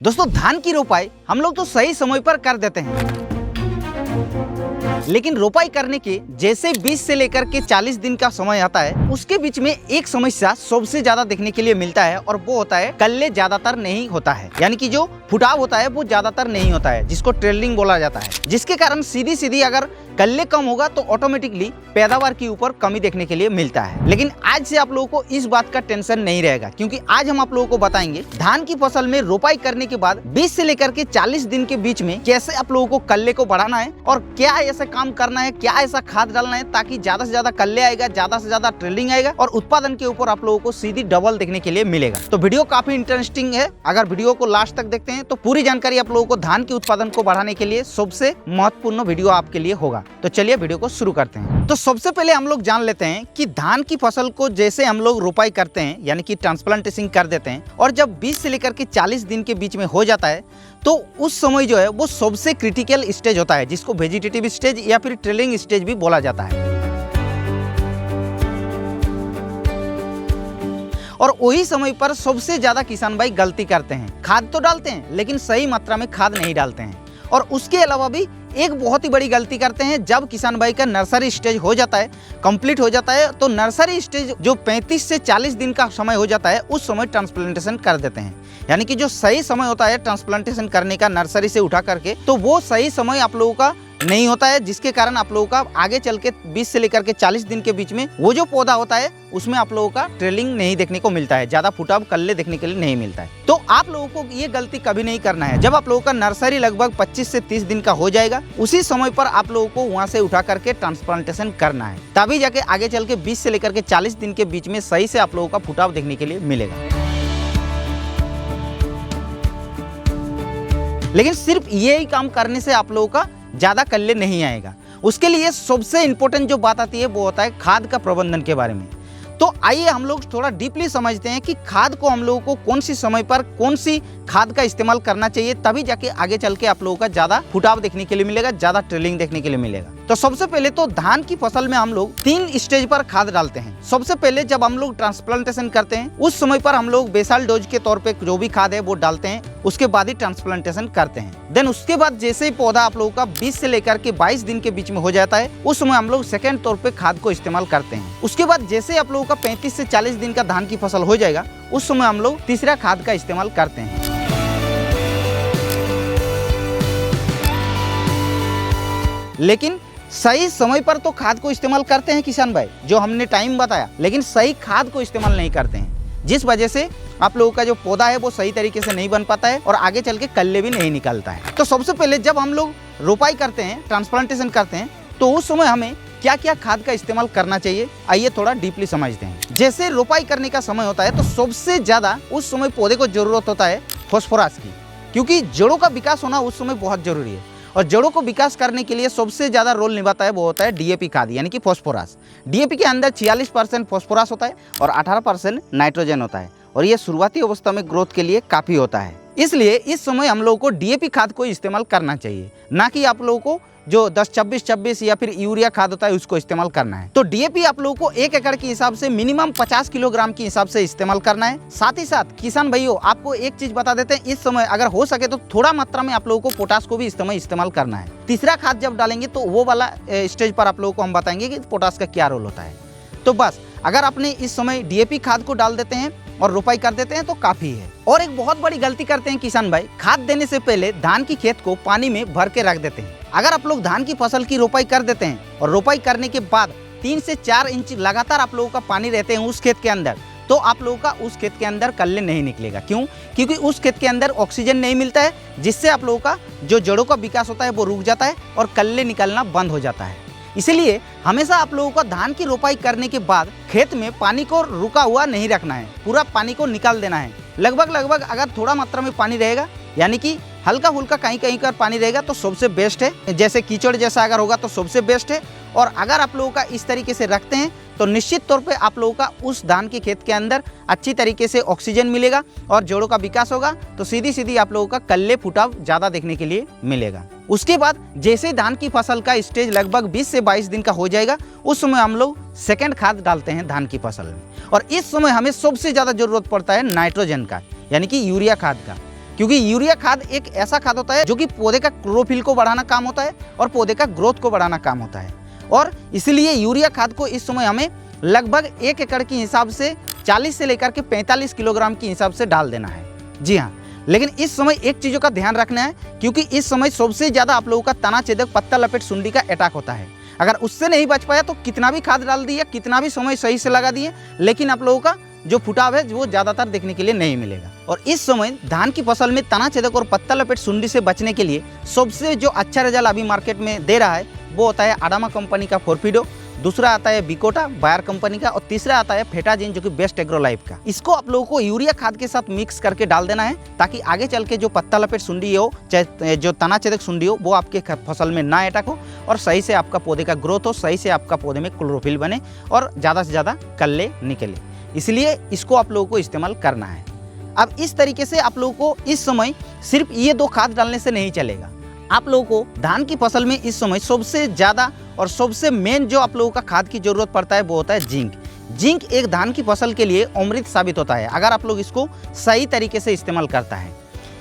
दोस्तों धान की रोपाई हम लोग तो सही समय पर कर देते हैं, लेकिन रोपाई करने के जैसे 20 से लेकर के 40 दिन का समय आता है, उसके बीच में एक समस्या सबसे ज्यादा देखने के लिए मिलता है और वो होता है कल्ले ज्यादातर नहीं होता है, यानी कि जो फुटाव होता है वो ज्यादातर नहीं होता है, जिसको ट्रेलिंग बोला जाता है। जिसके कारण सीधी सीधी अगर कल्ले कम होगा तो ऑटोमेटिकली पैदावार के ऊपर कमी देखने के लिए मिलता है। लेकिन आज से आप लोगों को इस बात का टेंशन नहीं रहेगा, क्योंकि आज हम आप लोगों को बताएंगे धान की फसल में रोपाई करने के बाद 20 से लेकर के 40 दिन के बीच में कैसे आप लोगों को कल्ले को बढ़ाना है और क्या ऐसा काम करना है, क्या ऐसा खाद डालना है ताकि ज्यादा से ज्यादा कल्ले आएगा, ज्यादा से ज्यादा ट्रेलिंग आएगा और उत्पादन के ऊपर आप लोगों को सीधी डबल देखने के लिए मिलेगा। तो वीडियो काफी इंटरेस्टिंग है, अगर वीडियो को लास्ट तक देखते हैं तो पूरी जानकारी आप लोगों को धान के उत्पादन को बढ़ाने के लिए सबसे महत्वपूर्ण वीडियो आपके लिए होगा। तो चलिए वीडियो को शुरू करते हैं। तो सबसे पहले हम लोग जान लेते हैं कि धान की फसल को जैसे हम लोग रोपाई करते हैं यानी कि ट्रांसप्लांटेशन कर देते हैं और जब 20 से लेकर के 40 दिन के बीच में हो जाता है तो उस समय जो है वो सबसे क्रिटिकल स्टेज होता है, जिसको वेजिटेटिव स्टेज या फिर ट्रेलिंग स्टेज भी बोला जाता है। और वही समय पर सबसे ज्यादा किसान भाई गलती करते हैं, खाद तो डालते हैं लेकिन सही मात्रा में खाद नहीं डालते हैं। और उसके अलावा भी एक बहुत ही बड़ी गलती करते हैं, जब किसान भाई का नर्सरी स्टेज हो जाता है, कंप्लीट हो जाता है, तो नर्सरी स्टेज जो 35 से 40 दिन का समय हो जाता है उस समय ट्रांसप्लांटेशन कर देते हैं। यानी कि जो सही समय होता है ट्रांसप्लांटेशन करने का नर्सरी से उठा करके, तो वो सही समय आप लोगों का नहीं होता है, जिसके कारण आप लोगों का आगे चल के 20 से लेकर के 40 दिन के बीच में वो जो पौधा होता है उसमें आप लोगों का ट्रेलिंग नहीं देखने को मिलता है, ज्यादा फुटाव कल्ले देखने के लिए नहीं मिलता है। तो आप लोगों को ये गलती कभी नहीं करना है। जब आप लोगों का नर्सरी लगभग 25 से 30 दिन का हो जाएगा, उसी समय पर आप लोगों को वहां से उठा करके ट्रांसप्लांटेशन करना है, तभी जाके आगे चल के 20 से लेकर के 40 दिन के बीच में सही से आप लोगों का फुटाव देखने के लिए मिलेगा। लेकिन सिर्फ यही काम करने से आप लोगों का ज्यादा कल्ले नहीं आएगा। उसके लिए सबसे इंपॉर्टेंट जो बात आती है वो होता है खाद का प्रबंधन के बारे में। तो आइए हम लोग थोड़ा डीपली समझते हैं कि खाद को हम लोगों को कौन सी समय पर कौन सी खाद का इस्तेमाल करना चाहिए, तभी जाके आगे चल के आप लोगों का ज्यादा फुटाव देखने के लिए मिलेगा, ज्यादा ट्रेलिंग देखने के लिए मिलेगा। तो सबसे पहले तो धान की फसल में हम लोग 3 स्टेज पर खाद डालते हैं। सबसे पहले जब हम लोग ट्रांसप्लांटेशन करते हैं उस समय पर हम लोग बेसल डोज के तौर पे जो भी खाद है वो डालते हैं, उसके बाद ही ट्रांसप्लांटेशन करते हैं। देन उसके बाद जैसे ही पौधा आप लोगों का 20 से लेकर के 22 दिन के बीच में हो जाता है, उस समय हम लोग सेकेंड तौर पे खाद को इस्तेमाल करते हैं। उसके बाद जैसे आप लोगों का 35 से 40 दिन का धान की फसल हो जाएगा, उस समय हम लोग तीसरा खाद का इस्तेमाल करते हैं। लेकिन सही समय पर तो खाद को इस्तेमाल करते हैं किसान भाई, जो हमने टाइम बताया, लेकिन सही खाद को इस्तेमाल नहीं करते हैं, जिस वजह से आप लोगों का जो पौधा है वो सही तरीके से नहीं बन पाता है और आगे चल के कल्ले भी नहीं निकलता है। तो सबसे पहले जब हम लोग रोपाई करते हैं, ट्रांसप्लांटेशन करते हैं, तो उस समय हमें क्या क्या खाद का इस्तेमाल करना चाहिए, आइए थोड़ा डीपली समझते हैं। जैसे रोपाई करने का समय होता है तो सबसे ज्यादा उस समय पौधे को जरूरत होता है फास्फोरस की, क्योंकि जड़ों का विकास होना उस समय बहुत जरूरी है। और जड़ों को विकास करने के लिए सबसे ज्यादा रोल निभाता है वो होता है डीएपी खाद, यानी कि फास्फोरस। डीएपी के अंदर 46% फास्फोरस होता है और 18% नाइट्रोजन होता है, और ये शुरुआती अवस्था में ग्रोथ के लिए काफी होता है। इसलिए इस समय हम लोगों को डीएपी खाद को इस्तेमाल करना चाहिए, ना कि आप लोगों को जो 10-26-26 या फिर यूरिया खाद होता है उसको इस्तेमाल करना है। तो डीएपी आप लोगों को 1 एकड़ के हिसाब से मिनिमम 50 किलोग्राम के हिसाब से इस्तेमाल करना है। साथ ही साथ किसान भाइयों आपको एक चीज बता देते हैं, इस समय अगर हो सके तो थोड़ा मात्रा में आप लोगों को पोटास को भी इस समय इस्तेमाल करना है। तीसरा खाद जब डालेंगे तो वो वाला स्टेज पर आप लोगों को हम बताएंगे कि पोटास का क्या रोल होता है। तो बस अगर आपने इस समय डीएपी खाद को डाल देते हैं और रोपाई कर देते हैं तो काफी है। और एक बहुत बड़ी गलती करते हैं किसान भाई, खाद देने से पहले धान की खेत को पानी में भर के रख देते हैं। अगर आप लोग धान की फसल की रोपाई कर देते हैं और रोपाई करने के बाद 3 से 4 इंच लगातार आप लोगों का पानी रहते हैं उस खेत के अंदर, तो आप लोगों का उस खेत के अंदर कल्ले नहीं निकलेगा। क्यों? क्योंकि उस खेत के अंदर ऑक्सीजन नहीं मिलता है, जिससे आप लोगों का जो जड़ों का विकास होता है वो रुक जाता है और कल्ले निकलना बंद हो जाता है। इसलिए हमेशा आप लोगों को धान की रोपाई करने के बाद खेत में पानी को रुका हुआ नहीं रखना है, पूरा पानी को निकाल देना है। लगभग अगर थोड़ा मात्रा में पानी रहेगा, यानी कि हल्का फुल्का कहीं कहीं का पानी रहेगा तो सबसे बेस्ट है। जैसे कीचड़ जैसा अगर होगा तो सबसे बेस्ट है। और अगर आप लोगों का इस तरीके से रखते हैं तो निश्चित तौर पे आप लोगों का उस धान के खेत के अंदर अच्छी तरीके से ऑक्सीजन मिलेगा और जड़ों का विकास होगा, तो सीधी सीधी आप लोगों का कल्ले फुटाव ज्यादा देखने के लिए मिलेगा। उसके बाद जैसे धान की फसल का स्टेज लगभग 20 से 22 दिन का हो जाएगा, उस समय हम लोग सेकेंड खाद डालते हैं धान की फसल में। और इस समय हमें सबसे ज्यादा जरूरत पड़ता है नाइट्रोजन का, यानी कि यूरिया खाद का। क्योंकि यूरिया खाद एक ऐसा खाद होता है जो कि पौधे का क्लोरोफिल को बढ़ाना काम होता है और पौधे का ग्रोथ को बढ़ाना काम होता है। और इसलिए यूरिया खाद को इस समय हमें लगभग 1 एकड़ के हिसाब से 40 से लेकर के 45 किलोग्राम के हिसाब से डाल देना है। जी हाँ, लेकिन इस समय एक चीज़ों का ध्यान रखना है, क्योंकि इस समय सबसे ज़्यादा आप लोगों का तना छेदक पत्ता लपेट सुंडी का अटैक होता है। अगर उससे नहीं बच पाया तो कितना भी खाद डाल दिए, कितना भी समय सही से लगा दिए, लेकिन आप लोगों का जो फुटाव है वो ज़्यादातर देखने के लिए नहीं मिलेगा। और इस समय धान की फसल में तना छेदक और पत्ता लपेट सुंडी से बचने के लिए सबसे जो अच्छा रिजल्ट अभी मार्केट में दे रहा है वो होता है आडामा कंपनी का फोरफिडो, दूसरा आता है बिकोटा बायर कंपनी का, और तीसरा आता है फेटाजिन जो कि बेस्ट एग्रो लाइफ का। इसको आप लोगों को यूरिया खाद के साथ मिक्स करके डाल देना है, ताकि आगे चल के जो पत्ता लपेट सुंडी हो, चाहे जो तना छेदक सुंडी हो, वो आपके फसल में ना अटैक हो और सही से आपका पौधे का ग्रोथ हो, सही से आपका पौधे में क्लोरोफिल बने और ज़्यादा से ज़्यादा कल्ले निकले। इसलिए इसको आप लोगों को इस्तेमाल करना है। अब इस तरीके से आप लोगों को इस समय सिर्फ ये 2 खाद डालने से नहीं चलेगा। आप लोगों को धान की फसल में इस समय सबसे ज़्यादा और सबसे मेन जो आप लोगों का खाद की ज़रूरत पड़ता है वो होता है जिंक। जिंक एक धान की फसल के लिए अमृत साबित होता है अगर आप लोग इसको सही तरीके से इस्तेमाल करता है।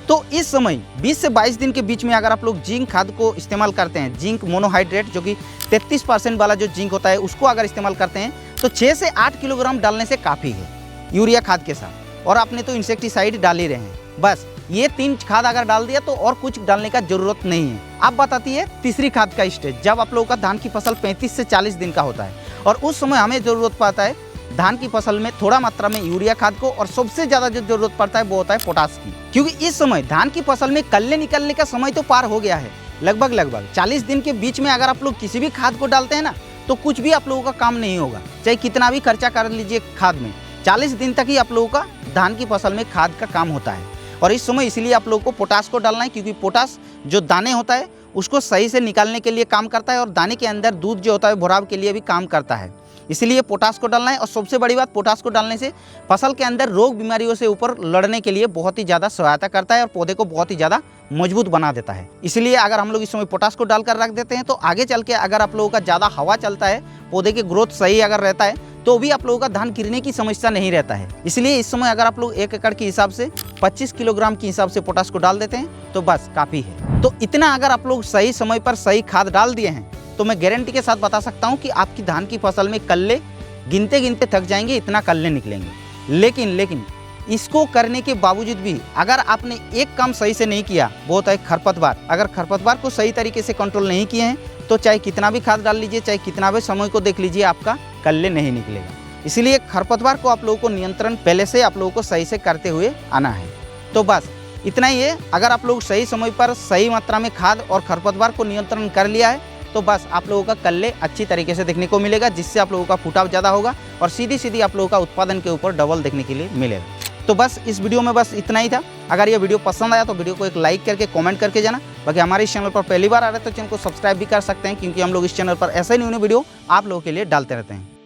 तो इस समय 20 से 22 दिन के बीच में अगर आप लोग जिंक खाद को इस्तेमाल करते हैं, जिंक मोनोहाइड्रेट जो कि 33% वाला जो जिंक होता है उसको अगर इस्तेमाल करते हैं तो 6 से 8 किलोग्राम डालने से काफ़ी है यूरिया खाद के साथ। और आपने तो इंसेक्टिसाइड डाल ही रहे हैं, बस ये 3 खाद अगर डाल दिया तो और कुछ डालने का जरूरत नहीं है। अब बताती है तीसरी खाद का स्टेज, जब आप लोगों का धान की फसल 35 से 40 दिन का होता है और उस समय हमें ज़रूरत पड़ता है धान की फसल में थोड़ा मात्रा में यूरिया खाद को, और सबसे ज़्यादा जो जरूरत पड़ता है वो होता है पोटास की। क्योंकि इस समय धान की फसल में कल्ले निकलने का समय तो पार हो गया है, लगभग 40 दिन के बीच में अगर आप लोग किसी भी खाद को डालते हैं ना तो कुछ भी आप लोगों का काम नहीं होगा, चाहे कितना भी खर्चा कर लीजिए खाद में, 40 दिन तक ही आप लोगों का धान की फसल में खाद का काम होता है। और इस समय इसलिए आप लोगों को पोटास को डालना है, क्योंकि पोटास जो दाने होता है उसको सही से निकालने के लिए काम करता है और दाने के अंदर दूध जो होता है भुराव के लिए भी काम करता है। इसलिए पोटास को डालना है। और सबसे बड़ी बात, पोटास को डालने से फसल के अंदर रोग बीमारियों से ऊपर लड़ने के लिए बहुत ही ज़्यादा सहायता करता है और पौधे को बहुत ही ज़्यादा मजबूत बना देता है। इसलिए अगर हम लोग इस समय पोटास को डालकर रख देते हैं तो आगे चल के अगर आप लोगों का ज़्यादा हवा चलता है, पौधे की ग्रोथ सही अगर रहता है तो भी आप लोगों का धान गिरने की समस्या नहीं रहता है। इसलिए इस समय अगर आप लोग 1 एकड़ के हिसाब से 25 किलोग्राम के हिसाब से पोटास को डाल देते हैं तो बस काफ़ी है। तो इतना अगर आप लोग सही समय पर सही खाद डाल दिए हैं तो मैं गारंटी के साथ बता सकता हूँ कि आपकी धान की फसल में कल्ले गिनते गिनते थक जाएंगे, इतना कल्ले निकलेंगे। लेकिन इसको करने के बावजूद भी अगर आपने एक काम सही से नहीं किया, वो होता है खरपतवार। अगर खरपतवार को सही तरीके से कंट्रोल नहीं किए हैं तो चाहे कितना भी खाद डाल लीजिए, चाहे कितना भी समय को देख लीजिए, आपका कल्ले नहीं निकलेगा। इसलिए खरपतवार को आप लोगों को नियंत्रण पहले से आप लोगों को सही से करते हुए आना है। तो बस इतना ही है। अगर आप लोग सही समय पर सही मात्रा में खाद और खरपतवार को नियंत्रण कर लिया है तो बस आप लोगों का कल्ले अच्छी तरीके से देखने को मिलेगा, जिससे आप लोगों का फुटाव ज़्यादा होगा और सीधी आप लोगों का उत्पादन के ऊपर डबल देखने के लिए मिलेगा। तो बस इस वीडियो में बस इतना ही था। अगर ये वीडियो पसंद आया तो वीडियो को एक लाइक करके कमेंट करके जाना। बाकी हमारे इस चैनल पर पहली बार आ रहे हैं तो चैनल को सब्सक्राइब भी कर सकते हैं, क्योंकि हम लोग इस चैनल पर ऐसे न्यू वीडियो आप लोगों के लिए डालते रहते हैं।